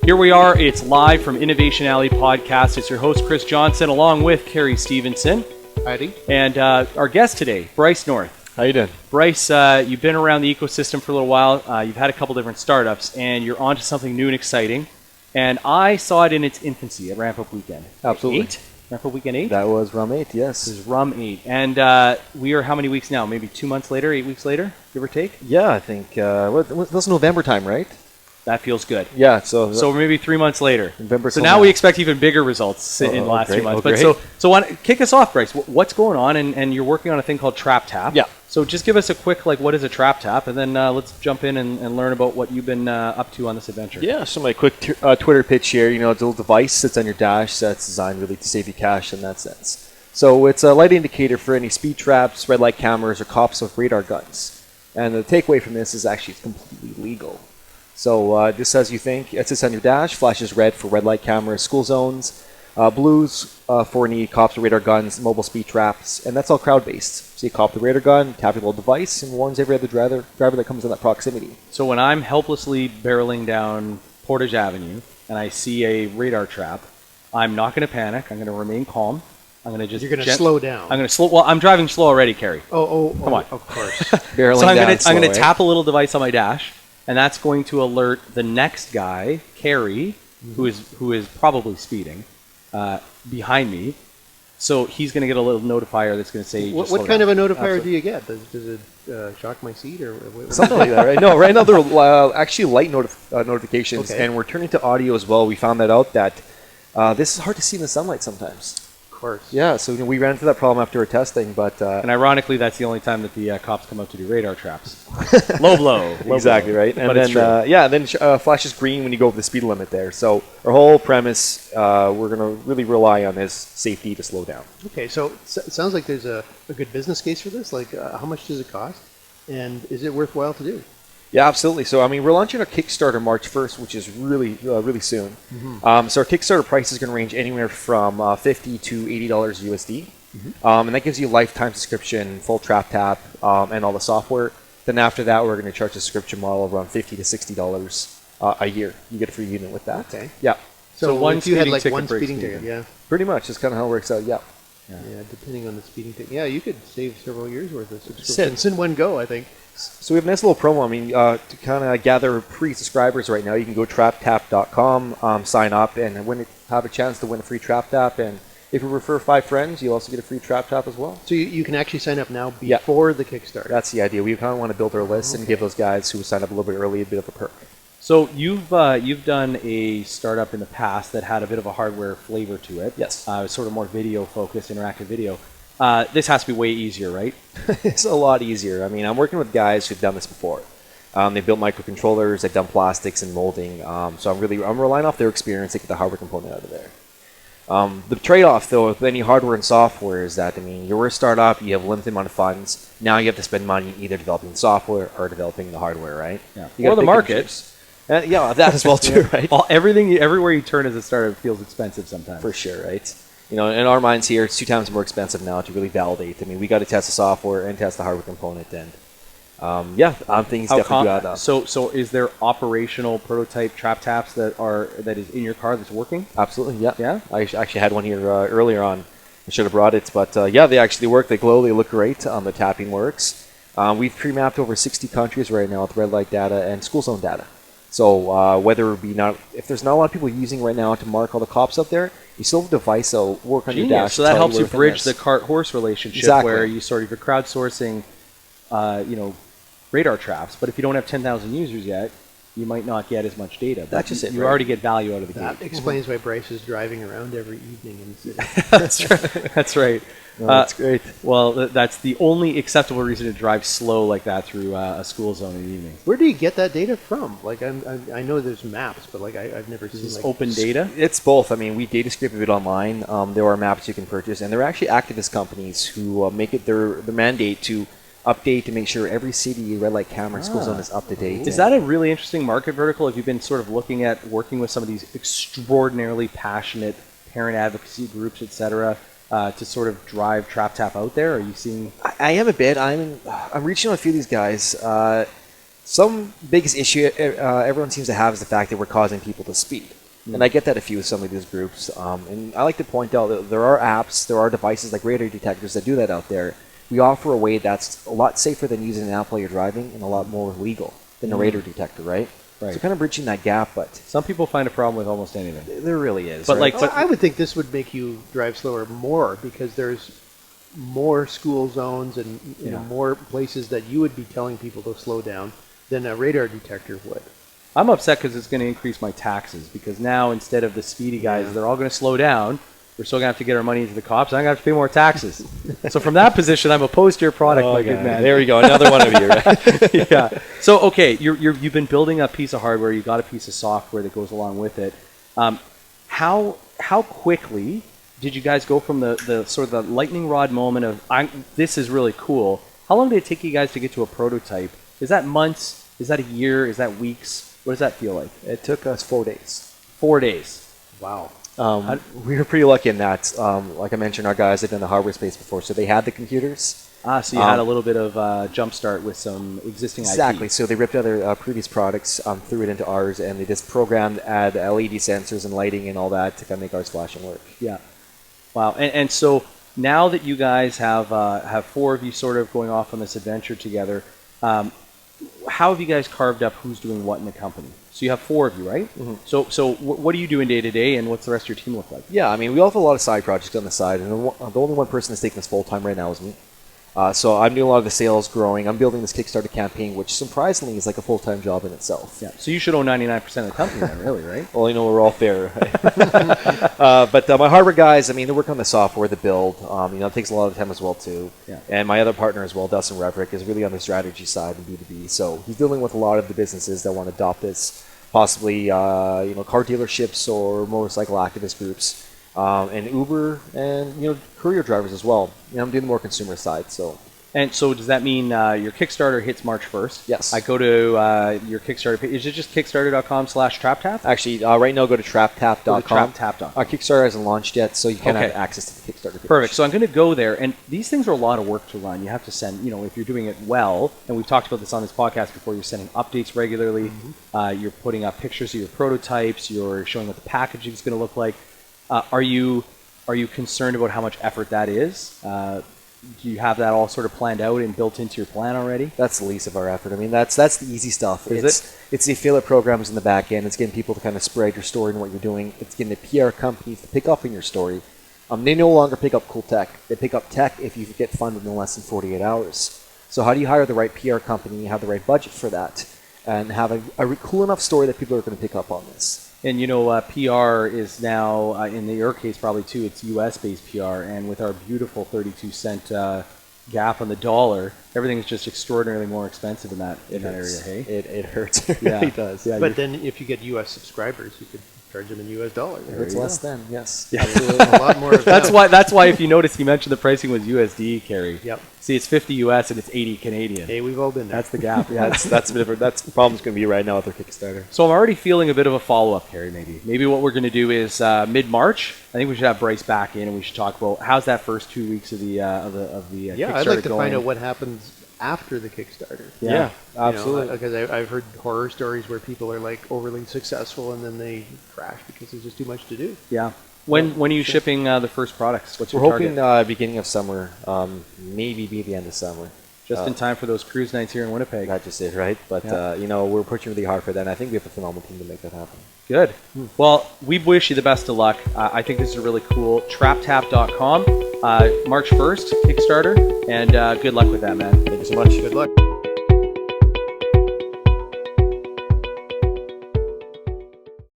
Here we are. It's live from Innovation Alley Podcast. It's your host, Chris Johnson, along with Carrie Stevenson. Heidi. And our guest today, Bryce North. How you doing? Bryce, you've been around the ecosystem for a little while. You've had a couple different startups, and you're onto something new and exciting. And I saw it in its infancy at Ramp Up Weekend. Absolutely. 8? Ramp Up Weekend 8? That was Rum 8, yes. This is Rum 8. And we are how many weeks now? Maybe 2 months later, 8 weeks later, give or take? Yeah, I think, that's November time, right? That feels good. Yeah, so maybe 3 months later. November. So now we expect even bigger results in the last 2 months. But so kick us off, Bryce. What's going on? And you're working on a thing called TrapTap. Yeah. So just give us a quick, what is a TrapTap? And then let's jump in and learn about what you've been up to on this adventure. Yeah, so my quick Twitter pitch here, it's a little device that's on your dash that's designed really to save you cash in that sense. So it's a light indicator for any speed traps, red light cameras, or cops with radar guns. And the takeaway from this is actually it's completely legal. So just as you think, it sits on your dash, flashes red for red light cameras, school zones, blues for any cops or radar guns, mobile speed traps, and that's all crowd-based. So you cop the radar gun, tap your little device, and warns every other driver that comes in that proximity. So when I'm helplessly barreling down Portage Avenue and I see a radar trap, I'm not going to panic. I'm going to remain calm. I'm going to just... You're going to slow down. I'm going to slow... Well, I'm driving slow already, Carrie. Come on. Of course. Barreling so I'm down going to tap a little device on my dash, and that's going to alert the next guy, Carrie, who is probably speeding, behind me. So he's going to get a little notifier that's going to say... What kind of a notifier do you get? Does it shock my seat or something like that? Right? No, right now they're actually light notifications, okay. And we're turning to audio as well. We found that out that this is hard to see in the sunlight sometimes. Of course. Yeah, so we ran into that problem after our testing, but... and ironically, that's the only time that the cops come out to do radar traps. Low blow. Exactly, right? And then, flashes green when you go over the speed limit there. So our whole premise, we're going to really rely on is safety to slow down. Okay, so it sounds like there's a good business case for this. How much does it cost? And is it worthwhile to do? Yeah, absolutely. So, we're launching our Kickstarter March 1st, which is really, really soon. Mm-hmm. So our Kickstarter price is going to range anywhere from $50 to $80 USD. Mm-hmm. And that gives you a lifetime subscription, full TrapTap, and all the software. Then after that, we're going to charge a subscription model of around $50 to $60 a year. You get a free unit with that. Okay. Yeah. So one you had ticket one breaks speeding ticket, yeah. Pretty much. That's kind of how it works out, yeah. Yeah, depending on the speeding ticket. Yeah, you could save several years worth of subscriptions in one go, I think. So we have a nice little promo. To kind of gather pre-subscribers right now, you can go TrapTap.com, sign up, and have a chance to win a free TrapTap. And if you refer 5 friends, you'll also get a free TrapTap as well. So you can actually sign up now before the Kickstarter. That's the idea. We kind of want to build our list and give those guys who signed up a little bit early a bit of a perk. So you've done a startup in the past that had a bit of a hardware flavor to it. Yes. It was sort of more video-focused, interactive video. This has to be way easier, right? It's a lot easier. I'm working with guys who've done this before. They built microcontrollers, they've done plastics and molding. So I'm relying off their experience to get the hardware component out of there. The trade-off, though, with any hardware and software is that, you're a startup, you have a limited amount of funds. Now you have to spend money either developing software or developing the hardware, right? Yeah. Or the market. Yeah, that as well, too, right? Everywhere you turn as a startup feels expensive sometimes. For sure, right? In our minds here, it's 2 times more expensive now to really validate. We got to test the software and test the hardware component, and things definitely do add up. So is there operational prototype TrapTaps that is in your car that's working? Absolutely, yeah. Yeah? I actually had one here earlier on. I should have brought it, but they actually work. They glow. They look great. The tapping works. We've pre-mapped over 60 countries right now with red light data and school zone data. So whether it be if there's not a lot of people using right now to mark all the cops up there, you still have a device that'll work on your dash. So that helps you bridge the cart-horse relationship where you sort of you're crowdsourcing, radar traps. But if you don't have 10,000 users yet, you might not get as much data. That's just it. You already get value out of the gate. That explains why Bryce is driving around every evening in the city. That's right. That's right. That's great. Well, that's the only acceptable reason to drive slow like that through a school zone in the evening. Where do you get that data from? I know there's maps, but I've never seen open data. It's both. We data scrape it online. There are maps you can purchase, and there are actually activist companies who make it their mandate to update to make sure every city red light camera school zone is up to date. Is that a really interesting market vertical? Have you been sort of looking at working with some of these extraordinarily passionate parent advocacy groups, etc., to sort of drive TrapTap out there? Are you seeing? I am a bit. I'm reaching out to a few of these guys. Some biggest issue everyone seems to have is the fact that we're causing people to speed. And I get that a few with some of these groups. And I like to point out that there are apps, there are devices like radar detectors that do that out there. We offer a way that's a lot safer than using an app while you're driving and a lot more legal than a radar detector, right? Right. So kind of bridging that gap, but Some people find a problem with almost anything. there really is. But right? like, I would think this would make you drive slower more because there's more school zones and more places that you would be telling people to slow down than a radar detector would. I'm upset because it's going to increase my taxes because now instead of the speedy guys, they're all going to slow down. We're still going to have to get our money into the cops. I'm going to have to pay more taxes. So from that position, I'm opposed to your product, my good man. There we go, another one of you, right? Yeah. So, okay, you've been building a piece of hardware. You got a piece of software that goes along with it. How quickly did you guys go from the sort of the lightning rod moment of this is really cool? How long did it take you guys to get to a prototype? Is that months? Is that a year? Is that weeks? What does that feel like? It took us 4 days. 4 days. Wow. We were pretty lucky in that. Like I mentioned, our guys had done the hardware space before, so they had the computers. So you had a little bit of jump start with some existing Exactly. IP. So they ripped out their previous products, threw it into ours, and they just programmed to add LED sensors and lighting and all that to kind of make ours flash and work. Yeah. Wow. And so now that you guys have 4 of you sort of going off on this adventure together, how have you guys carved up who's doing what in the company? So you have 4 of you, right? Mm-hmm. So what are you doing day to day, and what's the rest of your team look like? Yeah, I mean, we all have a lot of side projects on the side, and the only one person that's taking this full time right now is me. So I'm doing a lot of the sales, growing. I'm building this Kickstarter campaign, which surprisingly is like a full-time job in itself. Yeah. So you should own 99% of the company then, really, right? Well, we're all fair. But my hardware guys, I mean, they're working on the software, the build. It takes a lot of time as well, too. Yeah. And my other partner as well, Dustin Reverick, is really on the strategy side in B2B. So he's dealing with a lot of the businesses that want to adopt this, possibly, car dealerships or motorcycle activist groups. And Uber and courier drivers as well. I'm doing the more consumer side. And so does that mean your Kickstarter hits March 1st? Yes. I go to your Kickstarter page. Is it just kickstarter.com/TrapTap? Actually, right now go to TrapTap.com. TrapTap.com. Our Kickstarter hasn't launched yet, so you can't have access to the Kickstarter page. Perfect. So I'm going to go there, and these things are a lot of work to run. You have to send, if you're doing it well, and we've talked about this on this podcast before, you're sending updates regularly. Mm-hmm. You're putting up pictures of your prototypes. You're showing what the packaging is going to look like. Are you concerned about how much effort that is? Do you have that all sort of planned out and built into your plan already? That's the least of our effort. I mean, that's the easy stuff. It's the affiliate programs in the back end. It's getting people to kind of spread your story and what you're doing. It's getting the PR companies to pick up on your story. They no longer pick up cool tech. They pick up tech if you get funded in less than 48 hours. So how do you hire the right PR company, have the right budget for that, and have a cool enough story that people are going to pick up on this? And PR is now, in your case probably too, it's US-based PR, and with our beautiful 32-cent gap on the dollar, everything is just extraordinarily more expensive in that area, hey? It hurts. It really does. Yeah, but then if you get US subscribers, you could charge them in US dollars. It's less than, yes. Yeah. A lot more of that's why if you notice, he mentioned the pricing was USD, Carrie. Yep. See, it's 50 US and it's 80 Canadian. Hey, we've all been there. That's the gap. Yeah, that's the problem's going to be right now with their Kickstarter. So I'm already feeling a bit of a follow-up, Carrie, maybe. Maybe what we're going to do is mid-March, I think we should have Bryce back in and we should talk about how's that first 2 weeks of the Kickstarter I'd like to going. find out what happens after the Kickstarter. Yeah, absolutely. Because I've heard horror stories where people are like overly successful and then they crash because there's just too much to do. Yeah. When are you shipping the first products? What's your We're target? hoping beginning of summer, maybe be the end of summer. Just in time for those cruise nights here in Winnipeg. That's just it, right? But, we're pushing really hard for that, and I think we have a phenomenal team to make that happen. Good. Well, we wish you the best of luck. I think this is really cool. TrapTap.com, March 1st, Kickstarter, and good luck with that, man. Thank you so much. Good luck.